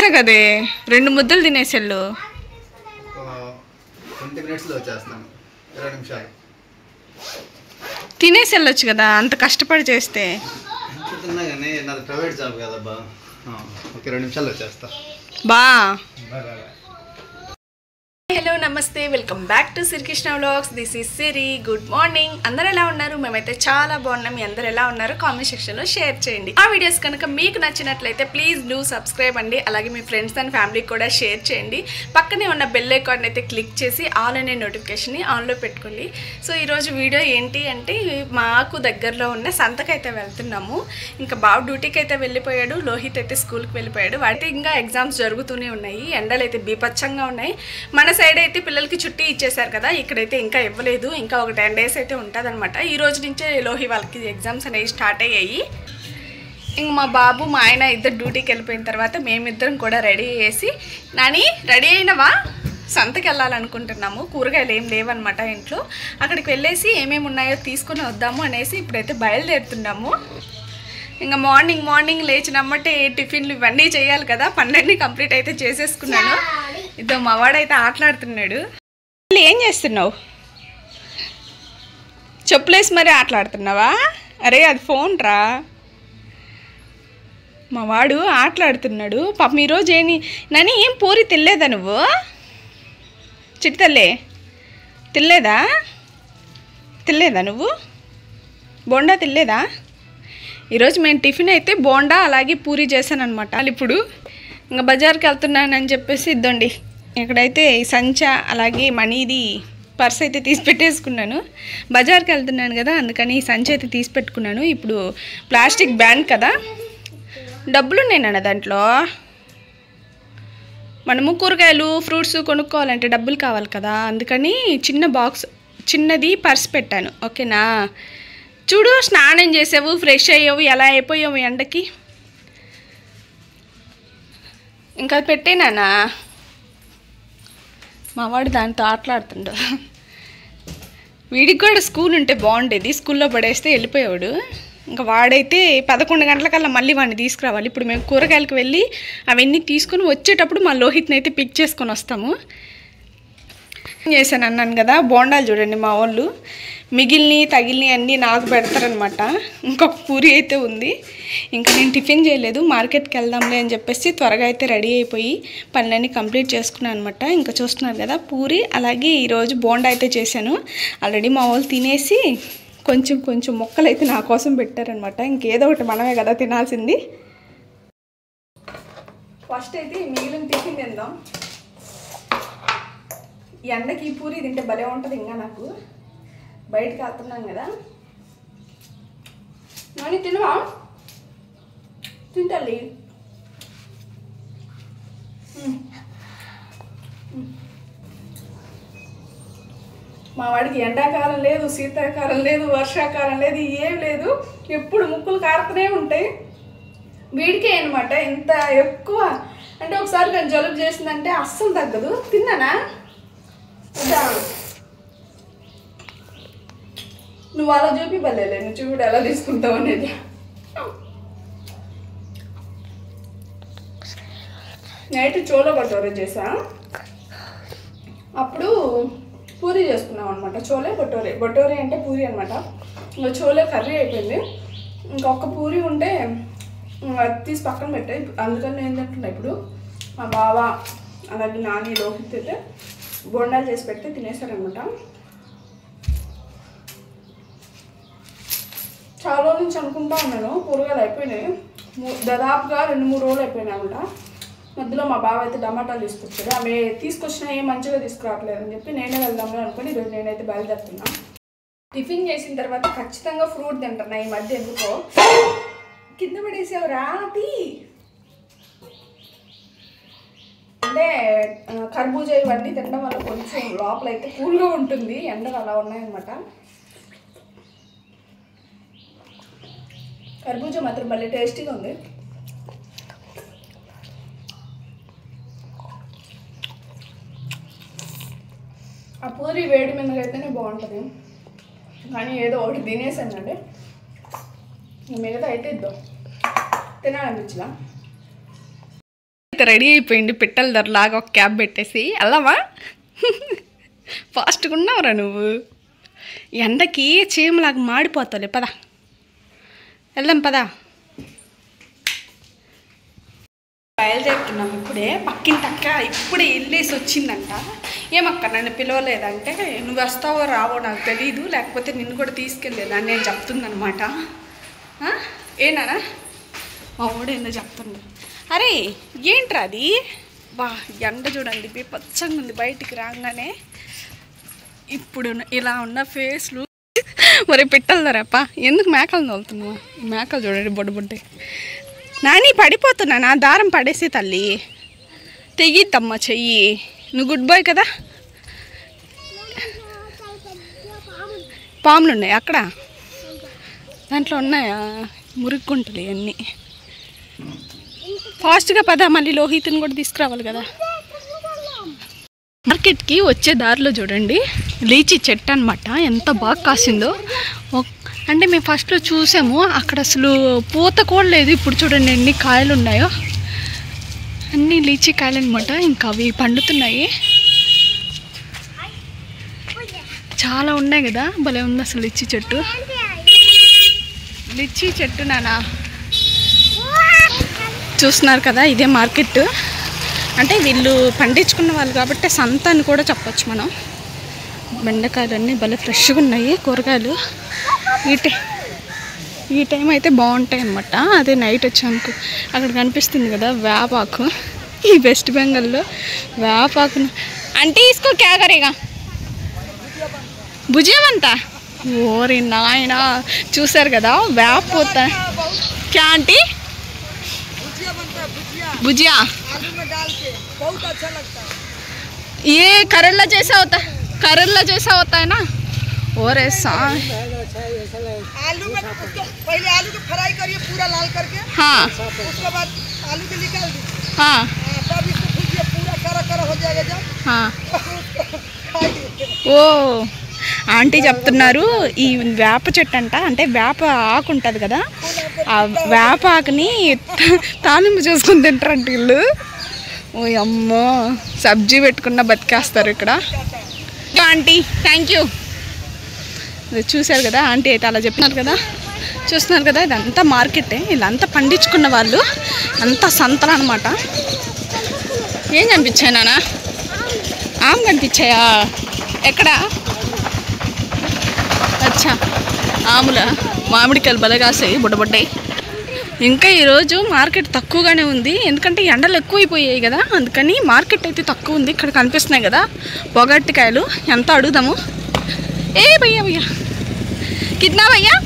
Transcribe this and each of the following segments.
దగ్గర కదే 2 ముద్దలు తినేసేళ్ళు 20 మినిట్స్లో వచ్చేస్తాను 20 నిమిషాలు తినేసి వెళ్ళొచ్చు కదా అంత కష్టపడి చేస్తే తిన్నా కానీ నాది ప్రైవేట్ జాబ్ కదబ్బా ఓకే 2 నిమిషాల్లో వచ్చేస్తా బా బాయ్ బాయ్ హలో నమస్తే welcome back to Srikrishna vlogs. This is Siri. Good morning. అందరు ఎలా ఉన్నారు? మేమైతే చాలా బాగున్నాం. మీ అందరు ఎలా ఉన్నారు కామెంట్ సెక్షన్లో షేర్ చేయండి. ఆ వీడియోస్ కనుక మీకు నచ్చినట్లయితే ప్లీజ్ డూ సబ్స్క్రైబ్ అండి. అలాగే మీ ఫ్రెండ్స్ అండ్ ఫ్యామిలీకి కూడా షేర్ చేయండి. పక్కనే ఉన్న బెల్ ఐకాన్ అయితే క్లిక్ చేసి ఆల్ అనే నోటిఫికేషన్ని ఆన్లో పెట్టుకోండి. సో ఈరోజు వీడియో ఏంటి అంటే మాకు దగ్గరలో ఉన్న సంతకైతే వెళ్తున్నాము. ఇంకా బాబు డ్యూటీకి అయితే వెళ్ళిపోయాడు, లోహిత్ అయితే స్కూల్కి వెళ్ళిపోయాడు. వాటి ఇంకా ఎగ్జామ్స్ జరుగుతూనే ఉన్నాయి. ఎండలు అయితే బీపచ్చంగా ఉన్నాయి. మన సైడ్ అయితే పిల్లలకి చుట్టి ఇచ్చేసారు కదా, ఇక్కడైతే ఇంకా ఇవ్వలేదు. ఇంకా ఒక 10 days అయితే ఉంటుంది అనమాట. ఈ రోజు నుంచే లోహి వాళ్ళకి ఎగ్జామ్స్ అనేవి స్టార్ట్ అయ్యాయి. ఇంక మా బాబు మా ఆయన ఇద్దరు డ్యూటీకి వెళ్ళిపోయిన తర్వాత మేమిద్దరం కూడా రెడీ చేసి, నాని రెడీ అయినవా సంతకి వెళ్ళాలనుకుంటున్నాము. కూరగాయలు ఏం లేవన్నమాట ఇంట్లో. అక్కడికి వెళ్ళేసి ఏమేమి ఉన్నాయో తీసుకొని వద్దాము అనేసి ఇప్పుడైతే బయలుదేరుతున్నాము. ఇంకా మార్నింగ్ లేచినమ్మటే టిఫిన్లు ఇవన్నీ చేయాలి కదా, పనులన్నీ కంప్లీట్ అయితే చేసేసుకున్నాను. ఇదో మా వాడైతే ఆటలాడుతున్నాడు. ఏం చేస్తున్నావు? చెప్పులేసి మరీ ఆటలాడుతున్నావా? అరే అది ఫోన్ రా. మా వాడు ఆటలాడుతున్నాడు పాపం. ఈరోజు నని ఏం పూరి తినలేదా నువ్వు? చిట్టతల్లే తినలేదా నువ్వు? బోండా తినలేదా? ఈరోజు మేము టిఫిన్ అయితే బోండా అలాగే పూరి చేశాను అనమాట. ఇప్పుడు ఇంకా బజార్కి వెళ్తున్నానని చెప్పేసి ఇద్దండి ఇక్కడైతే సంచా అలాగే మనీది పర్స్ అయితే తీసి పెట్టేసుకున్నాను. బజార్కి వెళ్తున్నాను కదా, అందుకని సంచి అయితే తీసి పెట్టుకున్నాను. ఇప్పుడు ప్లాస్టిక్ బ్యాన్ కదా, డబ్బులు ఉన్నాయన్న దాంట్లో. మనము కూరగాయలు ఫ్రూట్స్ కొనుక్కోవాలంటే డబ్బులు కావాలి కదా, అందుకని చిన్నది పర్స్ పెట్టాను. ఓకేనా? చూడు, స్నానం చేసావు, ఫ్రెష్ అయ్యావు, ఎలా అయిపోయావు ఎండకి. ఇంకా పెట్టేనానా మా వాడు దాంతో ఆటలాడుతుండు. వీడికి కూడా స్కూల్ ఉంటే బాగుండేది, స్కూల్లో పడేస్తే వెళ్ళిపోయాడు. ఇంకా వాడైతే 11 గంటలకల్లా మళ్ళీ వాడిని తీసుకురావాలి. ఇప్పుడు మేము కూరగాయలకు వెళ్ళి అవన్నీ తీసుకొని వచ్చేటప్పుడు మా లోహిత్ని అయితే పిక్ చేసుకొని వస్తాము. చేశాను అన్నాను కదా, బోండాలు చూడండి మా వాళ్ళు తగిలిని అన్నీ నాకు పెడతారనమాట. ఇంకొక పూరి అయితే ఉంది. ఇంకా నేను టిఫిన్ చేయలేదు, మార్కెట్కి వెళ్దాంలే అని చెప్పేసి త్వరగా అయితే రెడీ అయిపోయి పనులన్నీ కంప్లీట్ చేసుకున్నాను అనమాట. ఇంకా చూస్తున్నారు కదా పూరి అలాగే ఈరోజు బోండా అయితే చేశాను. ఆల్రెడీ మా వాళ్ళు తినేసి కొంచెం ముక్కలు అయితే నా కోసం పెట్టారనమాట. ఇంకేదో ఒకటి మనమే కదా తినాల్సింది. ఫస్ట్ అయితే మిగిలిన టిఫిన్ తిందాం. ఎండకి పూరి తింటే భలే ఉంటుంది. ఇంకా నాకు బయటకు వెళ్తున్నాను కదా. నాని తినవా? తింటాలి. మా వాడికి ఎండాకాలం లేదు, శీతాకాలం లేదు, వర్షాకాలం లేదు, ఏం లేదు. ఎప్పుడు ముక్కులు కారుతూనే ఉంటాయి. వీడికే అనమాట ఇంత ఎక్కువ. అంటే ఒకసారి నేను జలుబు చేసిందంటే అస్సలు తగ్గదు. తిన్నానా? నువ్వు అలా చూపి బలేలే, నువ్వు చూడు ఎలా తీసుకుంటావు అనేది. నైట్ చోలో భటోరే చేసా, అప్పుడు పూరి చేసుకున్నాం అనమాట. చోలే భటోరే అంటే పూరి అనమాట. ఇంకా చోలే కర్రీ అయిపోయింది. ఇంకొక పూరి ఉంటే తీసి పక్కన పెట్టాయి. అందుకని నేను తింటున్నా. ఇప్పుడు మా బావ అలాగే నాని లోహిత్ అయితే బోండాలు చేసి పెడితే తినేసారనమాట. చాలా రోజుల నుంచి అనుకుంటా ఉన్నాను, కూరగాయలు అయిపోయినాయి. దాదాపుగా 2-3 రోజులు అయిపోయినాయి అనమాట. మధ్యలో మా బావ అయితే టమాటాలు తీసుకొచ్చాడు. ఆమె తీసుకొచ్చినా ఏం మంచిగా తీసుకురావట్లేదు అని చెప్పి నేనే వెళ్దాంలే అనుకుని ఈరోజు నేనైతే బయలుదేరుతున్నా. టిఫిన్ చేసిన తర్వాత ఖచ్చితంగా ఫ్రూట్ తింటున్నా ఈ మధ్య. ఎందుకో కింద పడేసావు రాతి. అంటే కర్బూజా ఇవన్నీ తినడం వల్ల కొంచెం లోపల అయితే కూల్గా ఉంటుంది. ఎండలు అలా ఉన్నాయన్నమాట. కర్బూజా మాత్రం భలే టేస్టీగా ఉంది. ఆ పూరి వేడి మీద అయితేనే బాగుంటుంది. కానీ ఏదో ఒకటి తినేసానండి. మిగతా అయితే ఇద్దాం, తినాలనిపించలా. ఫాస్ట్గా రెడీ అయిపోయింది పిట్టల ధరలాగా ఒక క్యాబ్ పెట్టేసి వెళ్దామా? ఫాస్ట్గా ఉన్నావురా నువ్వు. ఎండకి చీమలాగా మాడిపోతావులే, పదా వెళ్దాం పదా. బయలుదేరుతున్నాం ఇప్పుడే. పక్కింటి అక్క ఇప్పుడే వెళ్ళేసి వచ్చిందంట. ఏమక్క నన్ను పిలవలేదంటే నువ్వు వస్తావో రావో నాకు తెలీదు, లేకపోతే నిన్ను కూడా తీసుకెళ్ళేదాన్ని నేను చెప్తుందనమాట. ఏనా మా ఊడు ఏందో చెప్తుంది. అరే ఏంట్రా అది? బా ఎండ చూడండి పచ్చంగా ఉంది బయటికి రాగానే. ఇప్పుడు ఇలా ఉన్న ఫేస్లు మరి పిట్టలదరప్ప. ఎందుకు మేకలను తోలుతున్నావా? మేకలు చూడండి బొడ్డు. నాని పడిపోతున్నా, నా దారం పడేసి తల్లి తెగిద్దమ్మా చెయ్యి. నువ్వు గుడ్ బాయ్ కదా. పాములు ఉన్నాయి అక్కడ, దాంట్లో ఉన్నాయా మురుగుంటలు అన్నీ. ఫాస్ట్గా పదా, మళ్ళీ లోహిత్ని కూడా తీసుకురావాలి కదా. మార్కెట్కి వచ్చే దారిలో చూడండి లీచీ చెట్టు అనమాట, ఎంత బాగా కాసిందో. అంటే మేము ఫస్ట్లో చూసాము, అక్కడ అసలు పూత కూడా లేదు. ఇప్పుడు చూడండి ఎన్ని కాయలు ఉన్నాయో, అన్నీ లీచీ కాయలు అనమాట. ఇంకా అవి పండుతున్నాయి, చాలా ఉన్నాయి కదా. భలే ఉంది అసలు లిచ్చీ చెట్టు. లిచ్చీ చెట్టు నానా చూస్తున్నారు కదా, ఇదే మార్కెట్. అంటే వీళ్ళు పండించుకున్న వాళ్ళు కాబట్టి సంత అని కూడా చెప్పచ్చు మనం. బెండకాయలు అన్నీ భలే ఫ్రెష్గా ఉన్నాయి కూరగాయలు. ఈ టైం అయితే బాగుంటాయి అన్నమాట. అదే నైట్ వచ్చాక అక్కడ కనిపిస్తుంది కదా వేపాకు. ఈ వెస్ట్ బెంగాల్లో వేపాకును అంటే ఇసుకో క్యాగరేగా భుజమంతా. ఓరి నాయన చూసారు కదా వేప క్యా ఆంటీ भुजिया आलू में डाल के बहुत अच्छा लगता है। ये करेला जैसा होता है, करेला जैसा होता है ना। और ऐसा आलू में पहले आलू को फ्राई करिए पूरा लाल करके। हाँ उसके बाद आलू को निकाल दीजिए। हाँ तब इसको भूजिए पूरा करा करा हो जाएगा जब। हाँ ओ ఆంటీ చెప్తున్నారు ఈ వేప చెట్టు అంట, అంటే వేప ఆకు ఉంటుంది కదా, ఆ వేప ఆకుని తాలింపు చేసుకుని తింటారంట వీళ్ళు. ఓ అమ్మో సబ్జీ పెట్టుకున్న బతికేస్తారు ఇక్కడ. Aunty thank you. చూశారు కదా ఆంటీ అయితే అలా చెప్పినారు కదా, చూస్తున్నారు కదా. ఇదంతా మార్కెటే, వీళ్ళంతా పండించుకున్న వాళ్ళు, అంతా సంతలు అనమాట. ఏం కనిపించాయి నాన్న? ఆమె కనిపించాయా? ఎక్కడ? అచ్చా ఆముల మామిడికాయలు భలే కాసాయి బుడ్డబుడ్డాయి. ఇంకా ఈరోజు మార్కెట్ తక్కువగానే ఉంది, ఎందుకంటే ఎండలు ఎక్కువైపోయాయి కదా, అందుకని మార్కెట్ అయితే తక్కువ ఉంది. ఇక్కడ కనిపిస్తున్నాయి కదా పొగట్టికాయలు. ఎంత అడుగుదాము? ఏ భయ్యా భయ్యా కిतना భయ్యా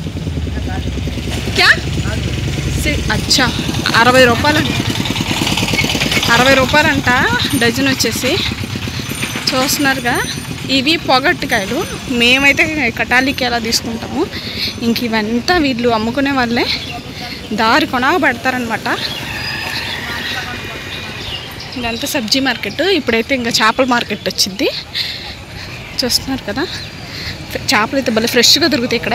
క్యా? అచ్చా 60 రూపాయలు, 60 రూపాయలంట డజన్ వచ్చేసి. చూస్తున్నారుగా ఇవి పొగట్టికాయలు. మేమైతే కటాలికి ఎలా తీసుకుంటాము. ఇంక ఇవంతా వీళ్ళు అమ్ముకునే వాళ్ళే దారి కొనగా పెడతారనమాట. ఇదంతా సబ్జీ మార్కెట్. ఇప్పుడైతే ఇంకా చేపల మార్కెట్ వచ్చింది. చూస్తున్నారు కదా చేపలు అయితే భలే ఫ్రెష్గా దొరుకుతాయి ఇక్కడ.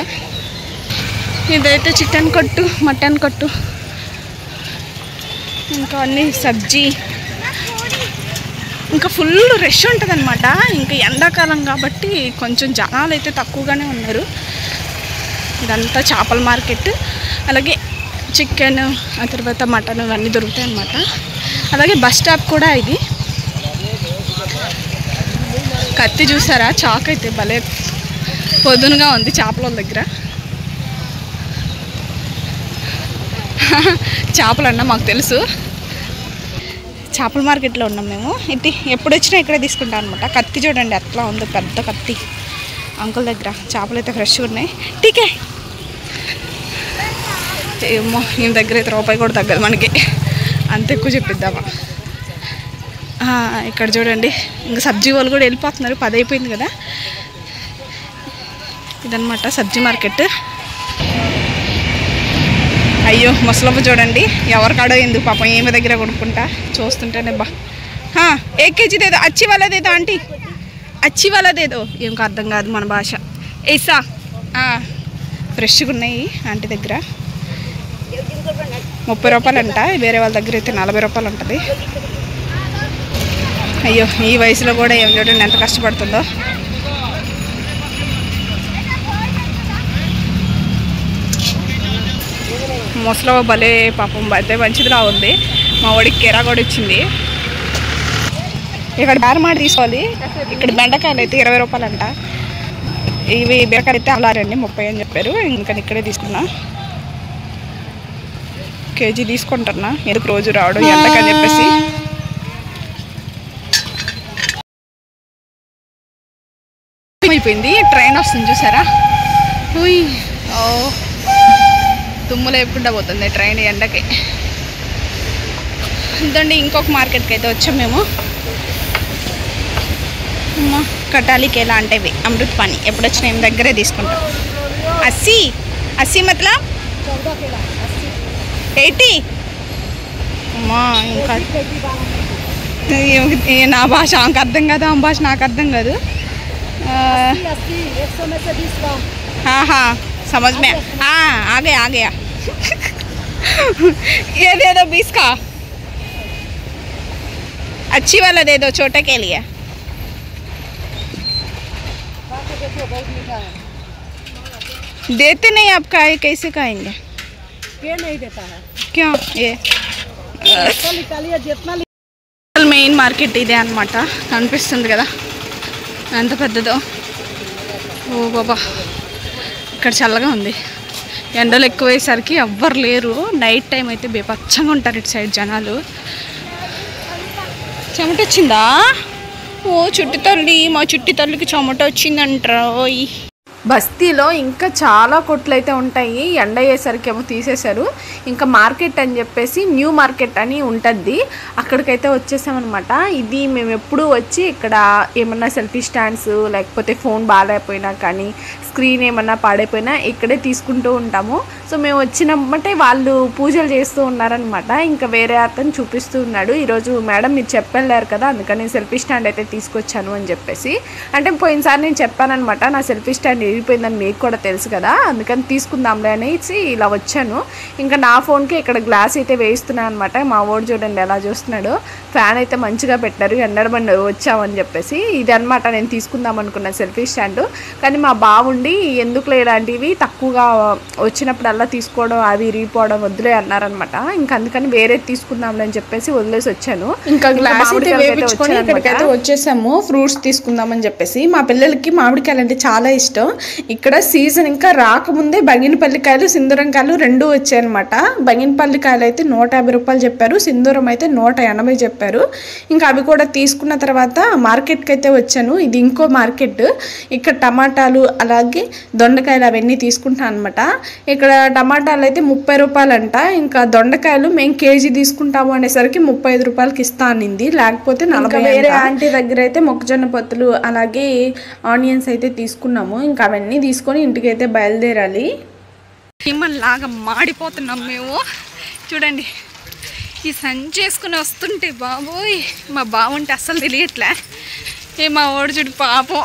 ఇదైతే చికెన్ కొట్టు, మటన్ కొట్టు, ఇంకా అన్నీ సబ్జీ. ఇంకా ఫుల్ రష్ ఉంటుంది అనమాట. ఇంకా ఎండాకాలం కాబట్టి కొంచెం జనాలు అయితే తక్కువగానే ఉన్నారు. ఇదంతా చేపల మార్కెట్. అలాగే చికెన్, ఆ తర్వాత మటన్ ఇవన్నీ దొరుకుతాయి అన్నమాట. అలాగే బస్ స్టాప్ కూడా ఇది. కత్తి చూసారా, చాక్ అయితే భలే పొద్దునగా ఉంది చేపల దగ్గర. చేపలన్నా మాకు తెలుసు. చేపల మార్కెట్లో ఉన్నాం మేము. ఇది ఎప్పుడు వచ్చినా ఇక్కడే తీసుకుంటాం అనమాట. కత్తి చూడండి అట్లా ఉంది, పెద్ద కత్తి అంకుల్ దగ్గర. చేపలు అయితే ఫ్రెష్గా ఉన్నాయి. టీకే ఏమో ఈయన దగ్గర అయితే రూపాయి కూడా తగ్గదు మనకి, అంత ఎక్కువ చెప్పిద్దామా. ఇక్కడ చూడండి ఇంకా సబ్జీ వాళ్ళు కూడా వెళ్ళిపోతున్నారు, 10 అయిపోయింది కదా. ఇదనమాట సబ్జీ మార్కెట్. అయ్యో ముసలమ్మ చూడండి ఎవరికాడో ఎందుకు పాపం ఏమి దగ్గర కొనుక్కుంటా చూస్తుంటేనే బా. ఏ కేజీ దేదో అచ్చి వాళ్ళదేదో ఆంటీ, అచ్చి వాళ్ళదేదో ఏం అర్థం కాదు మన భాష. ఏసా ఫ్రెష్గా ఉన్నాయి ఆంటీ దగ్గర. 30 రూపాయలు అంట, వేరే వాళ్ళ దగ్గర అయితే 40 రూపాయలు ఉంటుంది. అయ్యో ఈ వయసులో కూడా ఏం చూడండి ఎంత కష్టపడుతుందో. ముసలో భలే పాపం అయితే మంచిదిలా ఉంది. మా వాడికి కెరా కూడా ఇచ్చింది. ఇక్కడ బేరమాట తీసుకోవాలి. ఇక్కడ బెండకాయలు అయితే 20 రూపాయలు అంట. ఇవి బీరకాయలు అయితే అలారండి 30 అని చెప్పారు. ఇంకా ఇక్కడే తీసుకున్నా. కేజీ తీసుకుంటున్నా, ఎందుకు రోజు రావడం ఎండకని చెప్పేసి. అయిపోయింది. ట్రైన్ వస్తుంది చూసారా. ఓ తుమ్ములు ఎప్పుడు పోతుంది ట్రైన్ ఎండకి. ఇదండి ఇంకొక మార్కెట్కి అయితే వచ్చాం మేము. కటాలి కేలా అంటే ఇవి అమృత్ పానీ ఎప్పుడు వచ్చినా మేము దగ్గరే తీసుకుంటాం. 80 मतलब 80 అమ్మా. ఇంకా నా భాష ఆమెకు అర్థం కాదు, ఆమె భాష నాకు అర్థం కాదు. हाँ हाँ समझ में हाँ आ गया ये दे दो 20 का, अच्छी वाला दे दो छोटे के लिए. देते नहीं आप खाए कैसे खाएंगे? ये नहीं देता है क्यों? ये निकालिए जितना మెయిన్ మార్కెట్ ఇదే అన్నమాట. కనిపిస్తుంది కదా ఎంత పెద్దదో. ఓ బాబా ఇక్కడ చల్లగా ఉంది. ఎండలు ఎక్కువయ్యేసరికి ఎవ్వరు లేరు. నైట్ టైం అయితే బేపచ్చంగా ఉంటారు ఇటు సైడ్ జనాలు. చెమట వచ్చిందా? ఓ చుట్టి తల్లి, మా చుట్టి తల్లికి చెమట వచ్చిందంటారా. బస్తీలో ఇంకా చాలా కొట్లు అయితే ఉంటాయి. ఎండ అయ్యేసరికి ఏమో తీసేశారు. ఇంకా మార్కెట్ అని చెప్పేసి న్యూ మార్కెట్ అని ఉంటుంది, అక్కడికైతే వచ్చేసామన్నమాట. ఇది మేము ఎప్పుడు వచ్చి ఇక్కడ ఏమన్నా సెల్ఫీ స్టాండ్స్ లేకపోతే ఫోన్ బాగాలేకపోయినా కానీ స్క్రీన్ ఏమన్నా పాడైపోయినా ఇక్కడే తీసుకుంటూ ఉంటాము. సో మేము వచ్చినప్పుడే వాళ్ళు పూజలు చేస్తూ ఉన్నారనమాట. ఇంకా వేరే అతను చూపిస్తూ ఉన్నాడు. ఈరోజు మేడం మీరు చెప్పెళ్ళారు కదా అందుకని సెల్ఫీ స్టాండ్ అయితే తీసుకొచ్చాను అని చెప్పేసి. అంటే పోయినసారి నేను చెప్పానమాట నా సెల్ఫీ స్టాండ్ విరిగిపోయిందని మీకు కూడా తెలుసు కదా, అందుకని తీసుకుందాంలే అనేసి ఇలా వచ్చాను. ఇంకా నా ఫోన్కి ఇక్కడ గ్లాస్ అయితే వేయిస్తున్నాను అనమాట. మా వాడు చూడండి ఎలా చూస్తున్నాడు. ఫ్యాన్ అయితే మంచిగా పెట్టారు, ఎండడబండి వచ్చామని చెప్పేసి. ఇది అనమాట నేను తీసుకుందాం అనుకున్న సెల్ఫీ స్టాండ్. కానీ మా బావుండి ఎందుకు ఇలాంటివి తక్కువగా వచ్చినప్పుడల్లా తీసుకోవడం అవి విరిగిపోవడం వద్దులే అన్నారనమాట. ఇంకా అందుకని వేరే తీసుకుందాంలే అని చెప్పేసి వదిలేసి వచ్చాను. ఇంకా గ్లాస్ అయితే వేయించుకొని ఇక్కడికైతే వచ్చేసాము ఫ్రూట్స్ తీసుకుందామని చెప్పేసి. మా పిల్లలకి మామిడికాయలు అంటే చాలా ఇష్టం. ఇక్కడ సీజన్ ఇంకా రాకముందే బంగినపల్లికాయలు సింధూరంకాయలు రెండు వచ్చాయన్నమాట. బంగినపల్లికాయలు అయితే 150 రూపాయలు చెప్పారు, సింధూరం అయితే 180 చెప్పారు. ఇంకా అవి కూడా తీసుకున్న తర్వాత మార్కెట్కి అయితే వచ్చాను. ఇది ఇంకో మార్కెట్. ఇక్కడ టమాటాలు అలాగే దొండకాయలు అవన్నీ తీసుకుంటాను అనమాట. ఇక్కడ టమాటాలు అయితే 30 రూపాయలు అంట. ఇంకా దొండకాయలు మేము కేజీ తీసుకుంటాము అనేసరికి 35 రూపాయలకి ఇస్తా అనింది, లేకపోతే 40. వేరే ఆంటీ దగ్గర అయితే మొక్కజొన్న పొత్తులు అలాగే ఆనియన్స్ అయితే తీసుకున్నాము. ఇంకా అవన్నీ తీసుకొని ఇంటికి అయితే బయలుదేరాలి. లాగా మాడిపోతున్నాం మేము. చూడండి ఈ సంచి వేసుకుని వస్తుంటే బాబోయ్ మా బావుంటే అస్సలు తెలియట్లే. మా ఓడి చూడు పాపం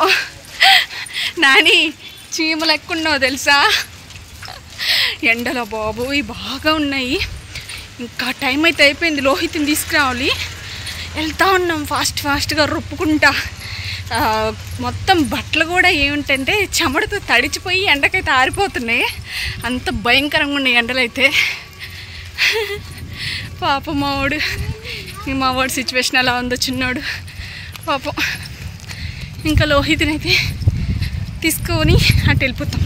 నాని చీమలు ఎక్కున్నావు తెలుసా. ఎండలో బాబోయ్ బాగా ఉన్నాయి. ఇంకా టైం అయితే అయిపోయింది, లోహిత్ని తీసుకురావాలి. వెళ్తా ఉన్నాం ఫాస్ట్గా రుప్పుకుంటా. మొత్తం బట్టలు కూడా ఏమిటంటే చెమటతో తడిచిపోయి ఎండకైతే ఆరిపోతున్నాయి. అంత భయంకరంగా ఉన్నాయి ఎండలు అయితే. పాపం మా వాడు సిచ్యువేషన్ ఎలా ఉందో చిన్నోడు పాపం. ఇంకా లోహిత్ని అయితే తీసుకొని అటు వెళ్ళిపోతాం.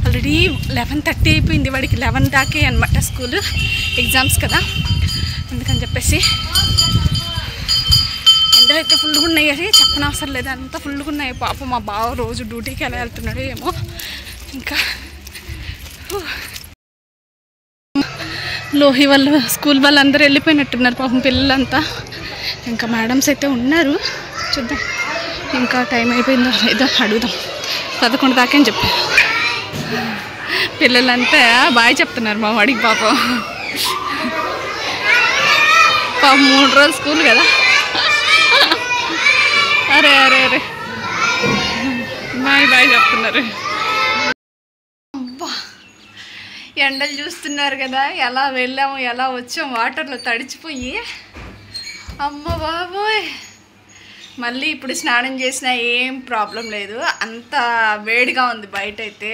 ఆల్రెడీ 11:30 అయిపోయింది. వాడికి 11 దాకే అనమాట స్కూల్, ఎగ్జామ్స్ కదా, అందుకని చెప్పేసి. ఎండలు అయితే ఫుల్గా ఉన్నాయి అని చెప్పనవసరం లేదు, అంత ఫుల్గా ఉన్నాయి. పాపం మా బావ రోజు డ్యూటీకి ఎలా వెళ్తున్నాడు ఏమో. ఇంకా లోహి వాళ్ళు స్కూల్ వాళ్ళు అందరూ వెళ్ళిపోయినట్టున్నారు పాపం పిల్లలంతా. ఇంకా మేడమ్స్ అయితే ఉన్నారు, చూద్దాం ఇంకా టైం అయిపోయిందో లేదో అడుగుదాం. 11 దాకా అని చెప్పారు. పిల్లలంతా బాగా చెప్తున్నారు మా వాడికి పాపం. 3 రోజులు స్కూల్ కదా. అరే బాయ్ చెప్తున్నారు. అబ్బా ఎండలు చూస్తున్నారు కదా, ఎలా వెళ్ళాము ఎలా వచ్చాము వాటర్లో తడిచిపోయి. అమ్మ బాబోయ్, మళ్ళీ ఇప్పుడు స్నానం చేసినా ఏం ప్రాబ్లం లేదు, అంత వేడిగా ఉంది బయట అయితే.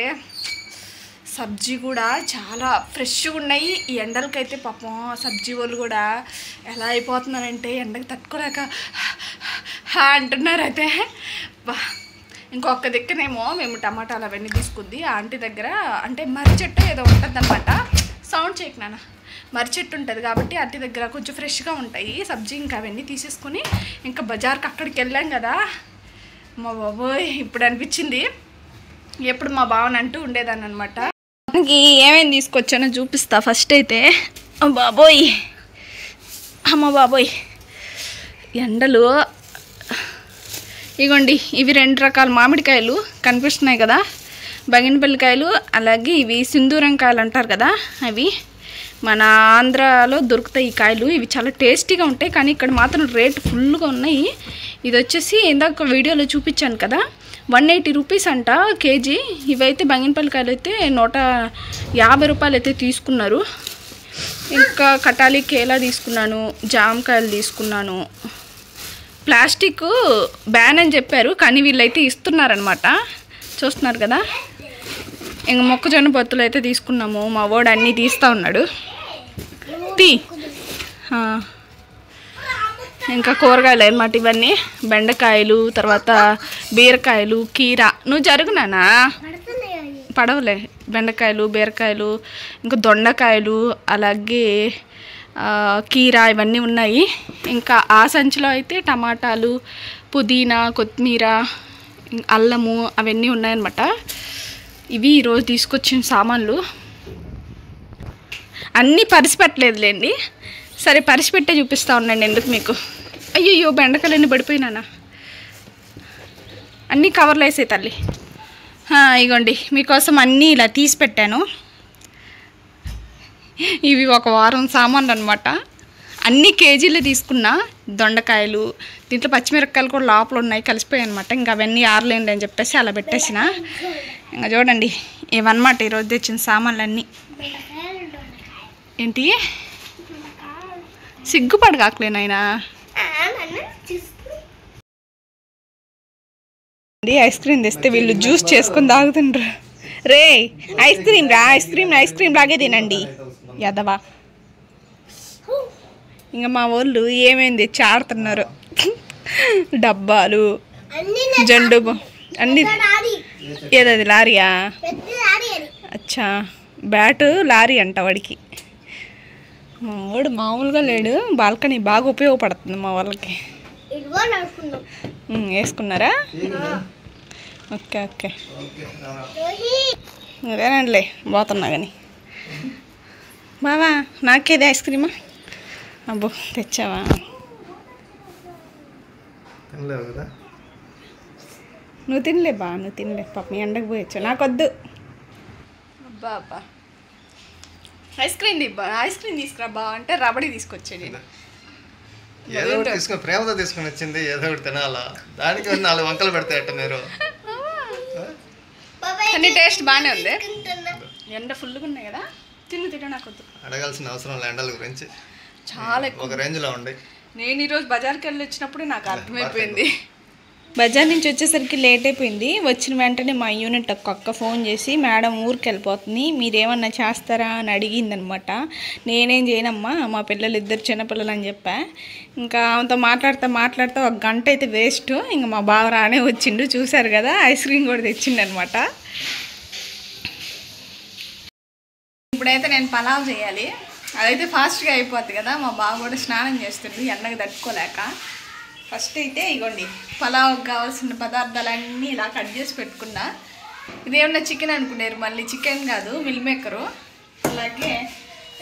సబ్జీ కూడా చాలా ఫ్రెష్గా ఉన్నాయి. ఈ ఎండలకైతే పాపం సబ్జీ వాళ్ళు కూడా ఎలా అయిపోతున్నారంటే ఎండకు తట్టుకోలేక అంటున్నారు. అయితే ఇంకొక దిక్కనేమో మేము టమాటాలు అవన్నీ తీసుకుంది ఆంటీ దగ్గర, అంటే మర్రి చెట్టు ఏదో ఉంటుంది అనమాట. సౌండ్ చేయకు నాన్న. మర్రి చెట్టు ఉంటుంది కాబట్టి ఆంటీ దగ్గర కొంచెం ఫ్రెష్గా ఉంటాయి సబ్జీ. ఇంకా అవన్నీ తీసేసుకుని ఇంకా బజార్కి అక్కడికి వెళ్ళాం కదా. మా బాబోయ్ ఇప్పుడు అనిపించింది ఎప్పుడు మా బావని అంటూ ఉండేదాన్ని అనమాట. మనకి ఏమేమి తీసుకొచ్చానో చూపిస్తా. ఫస్ట్ అయితే బాబోయ్, అమ్మ బాబోయ్ ఎండలు. ఇగోండి ఇవి 2 రకాల మామిడికాయలు కనిపిస్తున్నాయి కదా, బంగినపల్లికాయలు. అలాగే ఇవి సింధూరం కాయలు అంటారు కదా, అవి మన ఆంధ్రాలో దొరుకుతాయి ఈ కాయలు. ఇవి చాలా టేస్టీగా ఉంటాయి, కానీ ఇక్కడ మాత్రం రేట్ ఫుల్గా ఉన్నాయి. ఇది వచ్చేసి ఇందాక వీడియోలో చూపించాను కదా, 180 రూపీస్ అంట కేజీ. ఇవైతే బంగినపల్లికాయలు అయితే 150 రూపాయలు అయితే తీసుకున్నారు. ఇంకా కటాలి కేలా తీసుకున్నాను, జామకాయలు తీసుకున్నాను. ప్లాస్టిక్ బ్యాన్ అని చెప్పారు, కానీ వీళ్ళైతే ఇస్తున్నారనమాట, చూస్తున్నారు కదా. ఇంక మొక్కజొన్న పొత్తులు అయితే తీసుకున్నాము. మా వాడు అన్నీ తీస్తూ ఉన్నాడు. ఇంకా కూరగాయలు అన్నమాట ఇవన్నీ. బెండకాయలు, తర్వాత బీరకాయలు, కీర. నువ్వు జరుగునానా పడవలే. బెండకాయలు, బీరకాయలు, ఇంకా దొండకాయలు, అలాగే కీర ఇవన్నీ ఉన్నాయి. ఇంకా ఆ సంచిలో అయితే టమాటాలు, పుదీనా, కొత్తిమీర, అల్లము అవన్నీ ఉన్నాయన్నమాట. ఇవి ఈరోజు తీసుకొచ్చిన సామాన్లు. అన్నీ పరిచిపెట్టలేదులేండి, సరే పరిచిపెట్టే చూపిస్తూ ఉండండి ఎందుకు మీకు. అయ్యో బెండకాయలన్నీ పడిపోయినానా, అన్నీ కవర్లు వేసే తల్లి. ఇగోండి మీకోసం అన్నీ ఇలా తీసి పెట్టాను. ఇవి 1 వారం సామాన్లు అనమాట. అన్ని కేజీలు తీసుకున్నా. దొండకాయలు, దీంట్లో పచ్చిమిరపకాయలు కూడా లోపల ఉన్నాయి, కలిసిపోయాయి అనమాట. ఇంకా అవన్నీ ఆరలేండి అని చెప్పేసి అలా పెట్టేసిన. ఇంకా చూడండి ఇవన్నమాట ఈరోజు తెచ్చిన సామాన్లు అన్నీ. ఏంటి సిగ్గుపడగాకలేనాయనా. ఐస్ క్రీమ్ తెస్తే వీళ్ళు జ్యూస్ చేసుకొని తాగుతుండ్రు. రే ఐస్ క్రీమ్ రా, ఐస్ క్రీమ్ లాగే తినండి యదవా. ఇంకా మా వాళ్ళు ఏమేమి తెచ్చి ఆడుతున్నారు. డబ్బాలు, జండు అన్ని. ఏదది లారీయా? అచ్చా, బ్యాటు లారీ అంట వాడికి. మా వాడు మామూలుగా లేడు. బాల్కనీ బాగా ఉపయోగపడుతుంది మా వాళ్ళకి. వేసుకున్నారా? ఓకే ఓకే అదేనండిలే పోతున్నా కానీ. బావా నాకేది ఐస్ క్రీమా? అబ్బో తెచ్చావా? నువ్వు తినలే బా, నువ్వు తినలే పాప, మీ ఎండకు పోయొచ్చు. నాకొద్దు. అబ్బా అబ్బా ఐస్ క్రీమ్ తీసుకురా బా అంటే రబడి తీసుకొచ్చేది. ఏదో ఒకటి తీసుకుని ప్రేమతో తీసుకుని వచ్చింది, ఏదో ఒకటి తినాలా. దానికి 4 వంకలు పెడతాయట మీరు. కానీ టేస్ట్ బాగానే ఉంది. ఎండ ఫుల్గా ఉన్నాయి కదా, తిను నాకొద్దు. అడగాల్సిన అవసరం లేదు ఎండల గురించి, చాలా ఎక్కువ ఒక రేంజ్లో ఉండి. నేను ఈరోజు బజార్కి వెళ్ళి వచ్చినప్పుడు నాకు అర్థమైపోయింది. బజార్ నుంచి వచ్చేసరికి లేట్ అయిపోయింది. వచ్చిన వెంటనే మా యూనిట్ అక్క ఫోన్ చేసి, మేడం ఊరికి వెళ్ళిపోతుంది, మీరేమన్నా చేస్తారా అని అడిగిందనమాట. నేనేం చేయనమ్మా, మా పిల్లలు 2 చిన్నపిల్లలు అని చెప్పా. ఇంకా ఆమెతో మాట్లాడుతూ 1 గంట అయితే వేస్ట్. ఇంకా మా బావ రానే వచ్చిండు, చూశారు కదా. ఐస్ క్రీమ్ కూడా తెచ్చిండు అనమాట. ఇప్పుడైతే నేను పలావ్ చేయాలి, అదైతే ఫాస్ట్గా అయిపోద్ది కదా. మా బావ కూడా స్నానం చేస్తుంది ఎండకు తట్టుకోలేక. ఫస్ట్ అయితే ఇగోండి పలావ్కి కావాల్సిన పదార్థాలన్నీ ఇలా కట్ చేసి పెట్టుకున్నా. ఇదేమన్నా చికెన్ అనుకున్నారు, మళ్ళీ చికెన్ కాదు, మిల్ మేకరు. అలాగే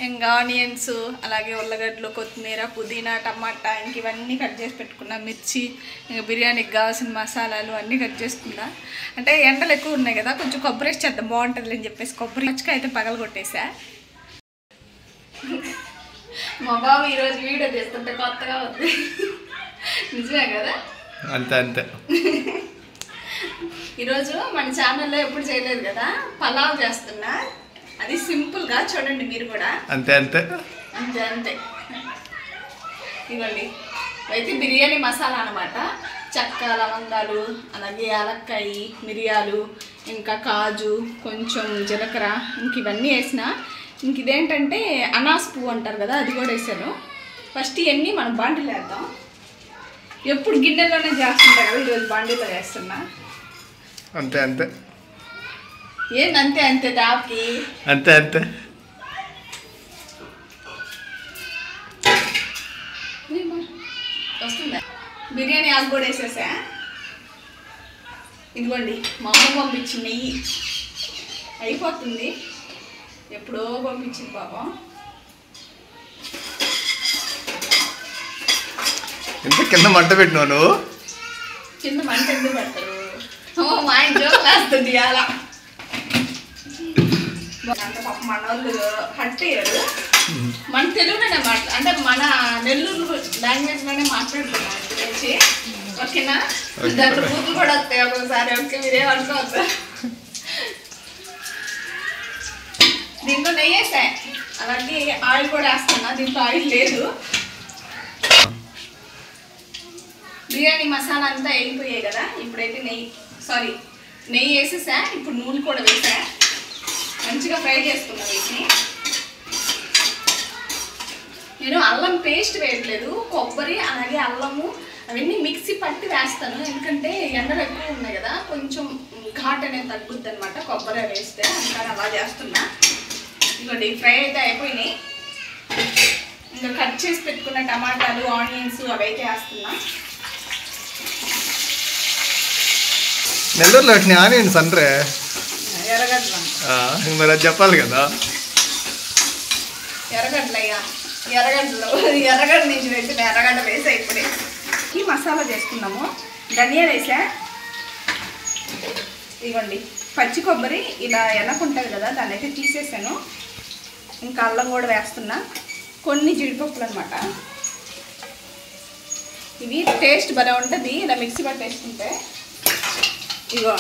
ఇంకా ఆనియన్స్, అలాగే ఉల్లగడ్డలు, కొత్తిమీర, పుదీనా, టమాటా, ఇంక ఇవన్నీ కట్ చేసి పెట్టుకున్నా. మిర్చి, ఇంకా బిర్యానీకి కావాల్సిన మసాలాలు అన్నీ కట్ చేసుకున్నా. అంటే ఎండలు ఎక్కువ ఉన్నాయి కదా, కొంచెం కొబ్బరి వేసి చేద్దాం బాగుంటుంది అని చెప్పేసి కొబ్బరి మచ్చికాయ అయితే పగల కొట్టేసా. మా బాబు ఈరోజు వీడియో చేస్తుంటే కొత్తగా ఉంది, నిజమే కదా. అంతే ఈరోజు మన ఛానల్లో ఎప్పుడు చేయలేదు కదా, పలావ్ చేస్తున్నా. అది సింపుల్గా చూడండి మీరు కూడా. అంతే ఇవ్వండి అయితే బిర్యానీ మసాలా అనమాట. చెక్క, లవంగాలు, అలాగే యాలక్కాయ, మిరియాలు, ఇంకా కాజు, కొంచెం జీలకర్ర, ఇంక ఇవన్నీ వేసిన. ఇంక ఇదేంటంటే అనాస్ పువ్వు అంటారు కదా, అది కూడా వేసాను. ఫస్ట్ ఇవన్నీ మనం బాండీలో వేద్దాం. ఎప్పుడు గిన్నెలోనే చేస్తుంటా కదా, ఈరోజు బాండీలో వేస్తున్నా. అంతే అంతే ఏందంతే అంతే దాకి అంతే అంతే. వస్తుందా? బిర్యానీ ఆకు కూడా వేసేసా. ఇదిగోండి మా అమ్మ పంపించిన నెయ్యి అయిపోతుంది. ఎప్పుడో పంపించింది పాపం. ఎంత కింద మంట పెట్టినావు నువ్వు? కింద మంట ఎందుకు పెడతారు? మా ఆయన జోకులు వేస్తుంది అలా. అంటే పాప మన వాళ్ళు హట్ అయ్యారు. మన తెలుగులోనే అంటే మన నెల్లూరు లాంగ్వేజ్లోనే మాట్లాడుతున్నాం గురించి. ఓకేనా? దాంట్లో బూతులు కూడా వస్తాయి ఒక్కొక్కసారి. ఓకే, మీరేం అనుకోవద్దు. దీంట్లో నెయ్యి వేసాయి, అలాగే ఆయిల్ కూడా వేస్తున్నా. దీంట్లో ఆయిల్ లేదు. బిర్యానీ మసాలా అంతా వేగిపోయాయి కదా, ఇప్పుడైతే నెయ్యి వేసేసా. ఇప్పుడు నూనె కూడా వేసా. మంచిగా ఫ్రై చేసుకున్నా వీటిని. నేను అల్లం పేస్ట్ వేయట్లేదు, కొబ్బరి అలాగే అల్లము అవన్నీ మిక్సీ పట్టి వేస్తాను. ఎందుకంటే ఎండలు ఎక్కువ ఉన్నాయి కదా, కొంచెం ఘాట్ అనేది తగ్గుద్ది అనమాట కొబ్బరి వేస్తే. అందుకని అలా చేస్తున్నా. ఇదిగోండి ఫ్రై అయితే అయిపోయినాయి. ఇంకా కట్ చేసి పెట్టుకున్న టమాటాలు, ఆనియన్స్ అవైతే వేస్తున్నా. నెల్లూరులో వాటిని ఆనియన్స్ అంటారే. ఎర్రగడ్డలు మరి అది చెప్పాలి కదా. ఎర్రగడ్డలయ్యా, ఎర్రగడ్డ నుంచి పెట్టిన ఎర్రగడ్డ వేసా. ఇప్పుడే ఈ మసాలా చేసుకున్నాము. ధనియాలు వేసా. ఇవ్వండి పచ్చి కొబ్బరి ఇలా ఎనకుంటుంది కదా, దాన్ని అయితే తీసేసాను. ఇంకా అల్లం కూడా వేస్తున్నా. కొన్ని జీడిపప్పులు అనమాట. ఇవి టేస్ట్ భలే ఉంటుంది ఇలా మిక్సీ పట్టేసుకుంటే. ఇగో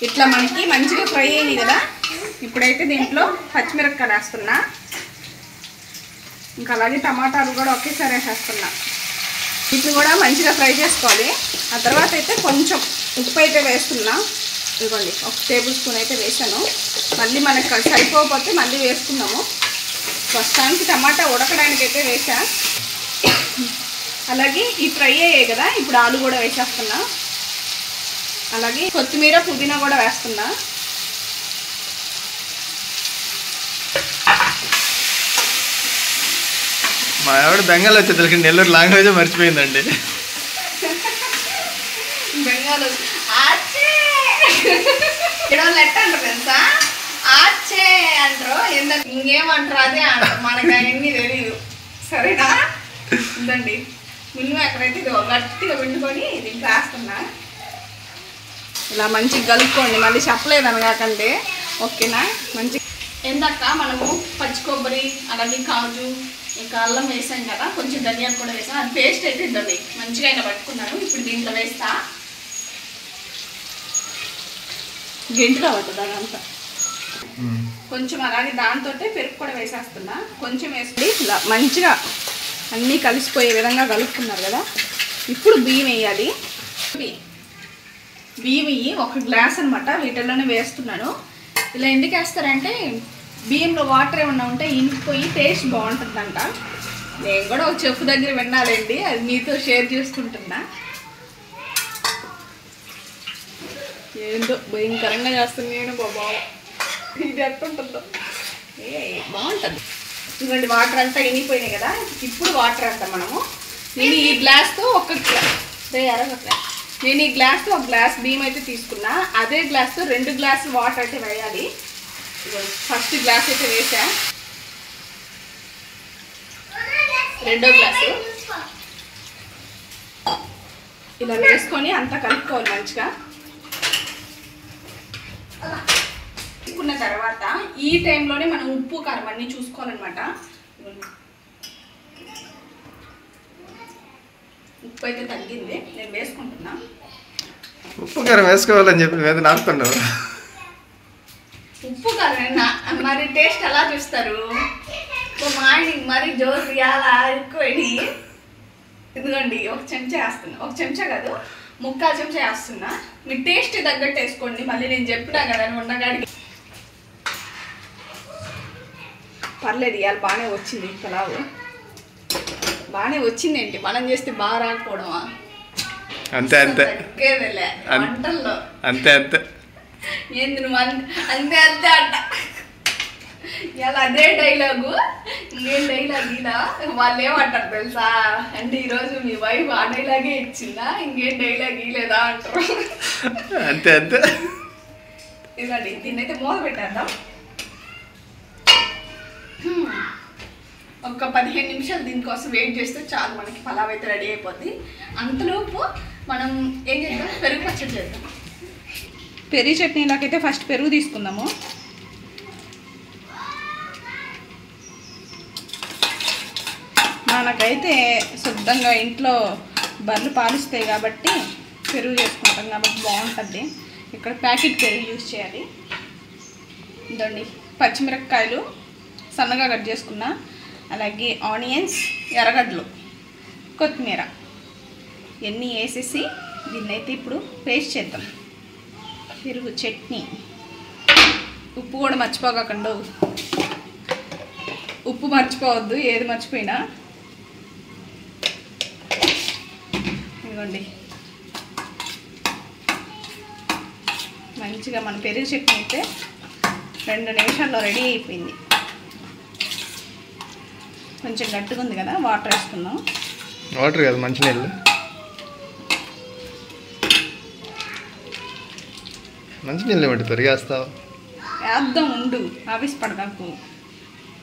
ఇట్లా మనకి మంచిగా ఫ్రై అయ్యింది కదా. ఇప్పుడైతే దీంట్లో పచ్చిమిరపకాయలు వేస్తున్నా. ఇంకా అలాగే టమాటాలు కూడా ఒకేసారి వేసేస్తున్నా. వీటిని కూడా మంచిగా ఫ్రై చేసుకోవాలి. ఆ తర్వాత అయితే కొంచెం ఉప్పు అయితే వేస్తున్నా. ఇదిగోండి 1 టేబుల్ స్పూన్ అయితే వేసాను. మళ్ళీ మనకు సరిపోకపోతే మళ్ళీ వేసుకున్నాము. ప్రస్తుతానికి టమాటా ఉడకడానికి అయితే వేసా. అలాగే ఈ ఫ్రై అయ్యాయి కదా, ఇప్పుడు ఆలు కూడా వేసేస్తున్నా. అలాగే కొత్తిమీర, పుదీనా కూడా వేస్తున్నా. మా ఆవిడ బెంగాల్ వచ్చేది నెల్లూరు లాంగ్వేజ్ మర్చిపోయిందండి. బెంగాల్ లెట్ అంటారు తెలుసా, ఆచే అంటారు. ఎందుకు ఇంకేమంటారు అదే అంటారు, మనకు అవన్నీ తెలియదు. సరేనా? ఉందండి మిల్లు ఎక్కడైతే ఇది గట్టిగా పిండుకొని దీనికి వేస్తున్నా. ఇలా మంచిగా కలుపుకోండి, మళ్ళీ చెప్పలేదు అనగాకండి. ఓకేనా? మంచి ఎందాక మనము పచ్చి కొబ్బరి అలాగే కాజు ఇంకా అల్లం వేసాం కదా, కొంచెం ధనియాలు కూడా వేసాం. అది పేస్ట్ అయితే ఇద్దండి మంచిగా అయినా పట్టుకున్నాను. ఇప్పుడు దీంట్లో వేస్తా. గెంటు రావద్దు అదంతా. కొంచెం అలాగే దాంతో పెరుగు కూడా వేసేస్తున్నా. కొంచెం వేసి ఇలా మంచిగా అన్నీ కలిసిపోయే విధంగా కలుపుకున్నారు కదా. ఇప్పుడు బియ్యం వేయాలి. బియ్యం 1 గ్లాస్ అనమాట. వీటిల్లోనే వేస్తున్నాను. ఇలా ఎందుకు వేస్తారంటే బియ్యంలో వాటర్ ఏమన్నా ఉంటే ఇంకిపోయి టేస్ట్ బాగుంటుందంట. నేను కూడా ఒక చెఫ్ దగ్గర వినాలండి, అది మీతో షేర్ చేసుకుంటున్నా. ఏందో భయంకరంగా చేస్తాను నేను బాబా. ఇది ఎట్టుంటుందో బాగుంటుంది. ఇవ్వండి వాటర్ అంతా ఇనిగిపోయినాయి కదా. ఇప్పుడు వాటర్ వేస్తాం మనము. నేను ఈ గ్లాస్తో నేను ఈ గ్లాస్తో 1 గ్లాస్ బియ్యం అయితే తీసుకున్నా. అదే గ్లాస్తో 2 గ్లాసులు వాటర్ అయితే వేయాలి. ఫస్ట్ గ్లాస్ అయితే వేసా. 2వ గ్లాసు ఇలా వేసుకొని అంతా కలుపుకోవాలి మంచిగా. తీసుకున్న తర్వాత ఈ టైంలోనే మనం ఉప్పు కారం అన్నీ చూసుకోవాలన్నమాట. ఉప్పు అయితే తగ్గింది, నేను వేసుకుంటున్నా. ఉప్పు కారం వేసుకోవాలని చెప్పి మీద నాకుతున్నావు. ఉప్పు కారం మరి టేస్ట్ ఎలా చూస్తారు? మా ఆయనకి మరి జోరు అలా ఎక్కువ. ఇదిగోండి ఒక చెంచా వేస్తున్నా, ఒక చెంచా కాదు 3/4 చెంచా వేస్తున్నా. మీ టేస్ట్ తగ్గట్టు వేసుకోండి, మళ్ళీ నేను చెప్పినా కదా ఉన్నగాడికి. పర్లేదు ఇవాళ బాగానే వచ్చింది, పలావు బాగానే వచ్చిందేంటి, మనం చేస్తే బాగా రాకపోవడమా? అంతే అంతే వంటల్లో అంతే అంతే ఏంది నువ్వు అంతే అంతే అంట. ఇలా అదే డైలాగు, ఇంకేం డైలాగ్ ఇలా వాళ్ళు ఏమంటారు తెలుసా, అంటే ఈరోజు మీ వైఫ్ ఆ డైలాగే ఇచ్చిందా, ఇంకేం డైలాగ్ ఇలేదా అంటారు. అంతే అంతే. ఇదండి దీన్నైతే మూత పెట్టేద్దాం. ఒక 15 నిమిషాలు దీనికోసం వెయిట్ చేస్తే చాలు, మనకి పలావ్ అయితే రెడీ అయిపోద్ది. అంతలోపు మనం ఏం చేద్దాం, పెరుగు పచ్చడి చేద్దాం. పెరుగు చట్నీలోకైతే ఫస్ట్ పెరుగు తీసుకుందాము. మనకైతే శుద్ధంగా ఇంట్లో బర్రెలు పాలిస్తాయి కాబట్టి పెరుగు చేసుకుంటాం కాబట్టి బాగుంటుంది. ఇక్కడ ప్యాకెట్ పెరుగు యూజ్ చేయాలి. ఇదండి పచ్చిమిరపకాయలు సన్నగా కట్ చేసుకున్నా, అలాగే ఆనియన్స్, ఎర్రగడ్డలు, కొత్తిమీర ఇవన్నీ వేసేసి దీన్నైతే ఇప్పుడు పేస్ట్ చేద్దాం. పెరుగు చట్నీ. ఉప్పు కూడా మర్చిపోకండి, ఉప్పు మర్చిపోవద్దు ఏది మర్చిపోయినా. ఇదిగోండి మంచిగా మన పెరుగు చట్నీ అయితే 2 నిమిషాల్లో రెడీ అయిపోయింది. కొంచెం గట్టిగా ఉంది కదా, వాటర్ వేసుకుందాం. వాటర్ కాదు మంచినీళ్ళు. మంచినీళ్ళు ఏమిటి పెరిగేస్తావు? వేద్దాం ఉండు, ఆఫీస్ పడదాకు.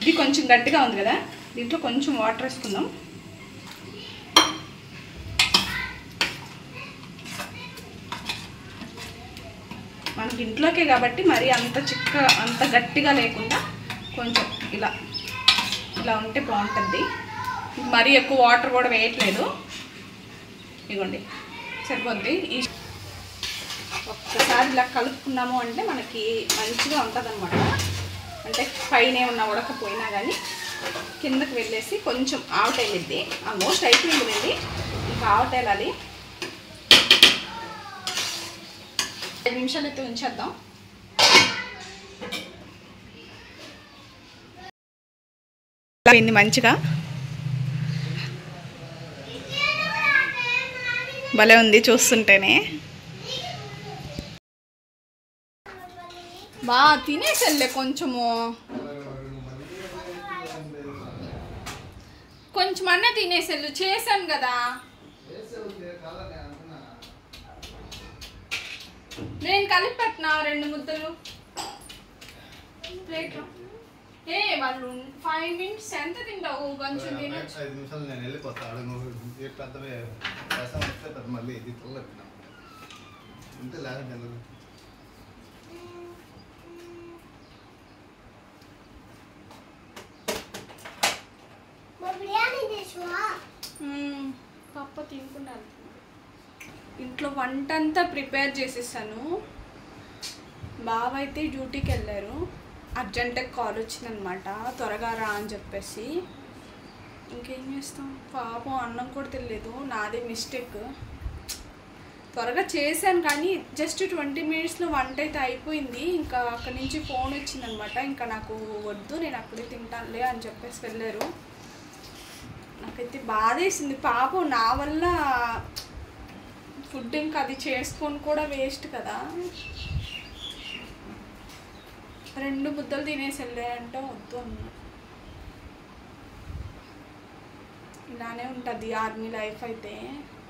ఇది కొంచెం గట్టిగా ఉంది కదా, దీంట్లో కొంచెం వాటర్ వేసుకుందాం. మనకి ఇంట్లోకే కాబట్టి మరి అంత అంత గట్టిగా లేకుండా కొంచెం ఇలా ఇలా ఉంటే బాగుంటుంది. మరీ ఎక్కువ వాటర్ కూడా వేయట్లేదు. ఇదిగోండి సరిపోద్ది. ఈ ఒక్కసారి ఇలా కలుపుకున్నాము అంటే మనకి మంచిగా ఉంటుంది అనమాట. అంటే పైన ఏమన్నా ఉడకపోయినా కానీ కిందకి వెళ్ళేసి కొంచెం ఆవటేలిద్ది. ఆల్మోస్ట్ అయిపోయింది, ఇంకా ఆవటేలాలి. 5 నిమిషాలు అయితే ఉంచేద్దాం. అయింది మంచిగా, భలే ఉంది చూస్తుంటేనే. బా తినేసెళ్ళే కొంచెం అన్న తినేసెళ్ళు, చేశాను కదా నేను కలిపి పెట్టినా 2 ముద్దలు ప్లేట్లో. వాళ్ళు 5 మినిట్స్ ఎంత తింటావు, కొంచెం తినొచ్చు. 5 నిమిషాలు నేను వెళ్ళిపోతాను. మళ్ళీ ఇది అంతే లేదండి. పప్పు తినుకున్నాను. ఇంట్లో వంట అంతా ప్రిపేర్ చేసేసాను. బావ అయితే డ్యూటీకి వెళ్ళారు, అర్జెంట్గా కాల్ వచ్చిందనమాట, త్వరగా రా అని చెప్పేసి. ఇంకేం చేస్తాం, పాపం అన్నం కూడా తెలియదు, నాదే మిస్టేక్. త్వరగా చేశాను కానీ జస్ట్ 20 మినిట్స్లో వంట అయితే అయిపోయింది. ఇంకా అక్కడి నుంచి ఫోన్ వచ్చిందనమాట, ఇంకా నాకు వద్దు నేను అక్కడే తింటానులే అని చెప్పేసి వెళ్ళారు. నాకైతే బాధేసింది, పాపం నా వల్ల ఫుడ్ ఇంకా అది చేసుకొని కూడా వేస్ట్ కదా. 2 ముద్దలు తినేసి వెళ్ళాయంటే వద్దు అన్నా. ఇలానే ఉంటుంది ఆర్మీ లైఫ్ అయితే.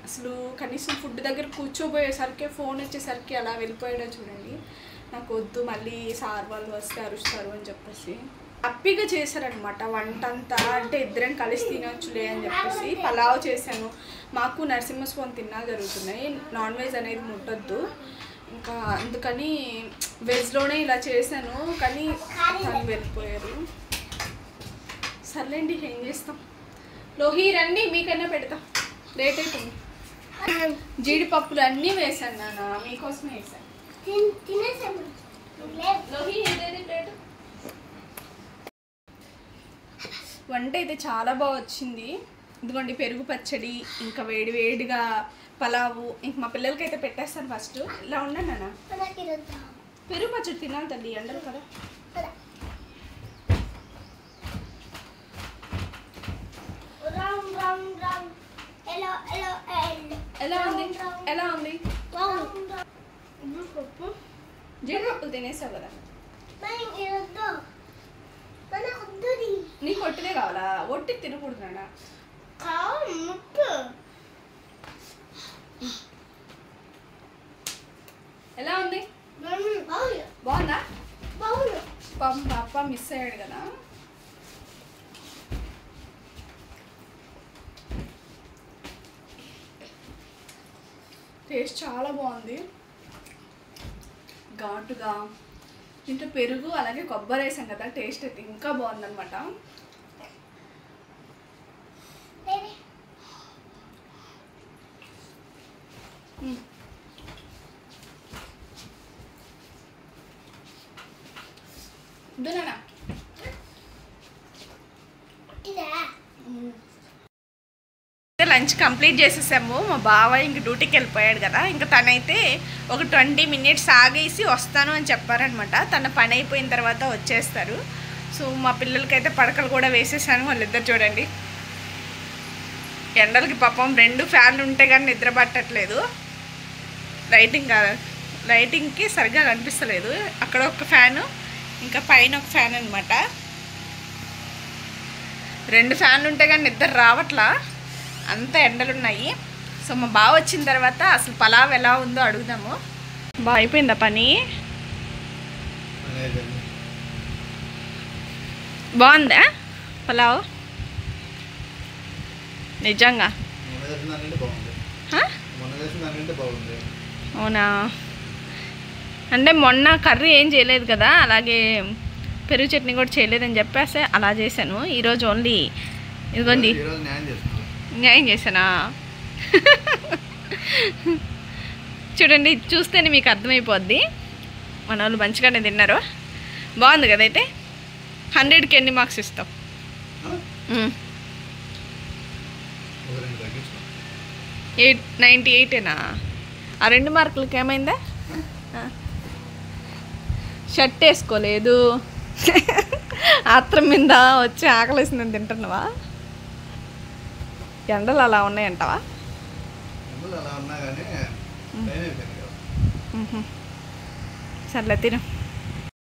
అసలు కనీసం ఫుడ్ దగ్గర కూర్చోబోయేసరికి ఫోన్ వచ్చేసరికి అలా వెళ్ళిపోయాడో చూడండి. నాకు వద్దు, మళ్ళీ సార్ వాళ్ళు వస్తే అరుస్తారు అని చెప్పేసి హ్యాపీగా చేశారనమాట వంట అంతా. అంటే ఇద్దరం కలిసి తినొచ్చులే అని చెప్పేసి పలావ్ చేశాను. మాకు నరసింహస్వామి తిన్నా జరుగుతున్నాయి, నాన్ వెజ్ అనేది ముట్టొద్దు, ఇంకా అందుకని వెజ్లోనే ఇలా చేశాను. కానీ తను వెళ్ళిపోయారు. సర్లేండి ఏం చేస్తాం. లోహి రండి, మీకైనా పెడతాం, లేట్ అయిపోయింది. జీడిపప్పులు అన్నీ వేసాను నాన్న, మీకోసమే వేసాను. లోహి ఏదేది ప్లేట్. వంట అయితే చాలా బాగా వచ్చింది. ఇదిగోండి పెరుగు పచ్చడి, ఇంకా వేడి వేడిగా పలావు. ఇంక మా పిల్లలకైతే పెట్టేస్తాను. ఫస్ట్ ఇలా ఉండండి అన్న. పెరుగు పచ్చడి తినాలి తల్లి, ఎండలు కదా. ఎలా ఉంది? ఎలా ఉంది? జీడిపప్పులు తినేసావు కదా. నీకు ఒట్టిదే కావాలా? ఒట్టి తినకూడదునా? ఎలా ఉంది? బాగుందా? పాప మిస్ అయ్యాడు కదా. టేస్ట్ చాలా బాగుంది, ఘాటుగా. ఇంట్లో పెరుగు అలాగే కొబ్బరి వేసాం కదా, టేస్ట్ అయితే ఇంకా బాగుందన్నమాట. ఇదేనా లంచ్ కంప్లీట్ చేసేసాము. మా బావ ఇంక డ్యూటీకి వెళ్ళిపోయాడు కదా. ఇంకా తనైతే ఒక 20 మినిట్స్ ఆగేసి వస్తాను అని చెప్పారనమాట. తన పని అయిపోయిన తర్వాత వచ్చేస్తారు. సో మా పిల్లలకైతే పడకలు కూడా వేసేసాను. వాళ్ళిద్దరు చూడండి, ఎండలకి పాపం 2 ఫ్యాన్లు ఉంటే కానీ నిద్ర పట్టట్లేదు. లైటింగ్కి సరిగ్గా కనిపిస్తలేదు. అక్కడ ఒక ఫ్యాను, ఇంకా పైన ఒక ఫ్యాన్ అనమాట. 2 ఫ్యాన్లు ఉంటే కానీ నిద్ర రావట్లా, అంత ఎండలు ఉన్నాయి. సో మా బావ వచ్చిన తర్వాత అసలు పలావ్ ఎలా ఉందో అడుగుదాము. బాగా అయిపోయిందా పని? బాగుందా పలావ్? నిజంగా అవునా? అంటే మొన్న కర్రీ ఏం చేయలేదు కదా, అలాగే పెరుగు చట్నీ కూడా చేయలేదని చెప్పేసి అలా చేశాను. ఈరోజు ఓన్లీ ఇదిగోండి న్యాయం చేశానా? చూడండి, చూస్తేనే మీకు అర్థమైపోద్ది మన వాళ్ళు మంచిగానే తిన్నారు. బాగుంది కదా. అయితే 100కి ఎన్ని మార్క్స్ ఇస్తావు? 98ఏనా? ఆ 2 మార్కులకి ఏమైందా? షర్ట్ వేసుకోలేదు, ఆత్రం మీద వచ్చి ఆకలేసిందని తింటున్నావా? ఎండలు అలా ఉన్నాయంటావా? సర్లే తిను.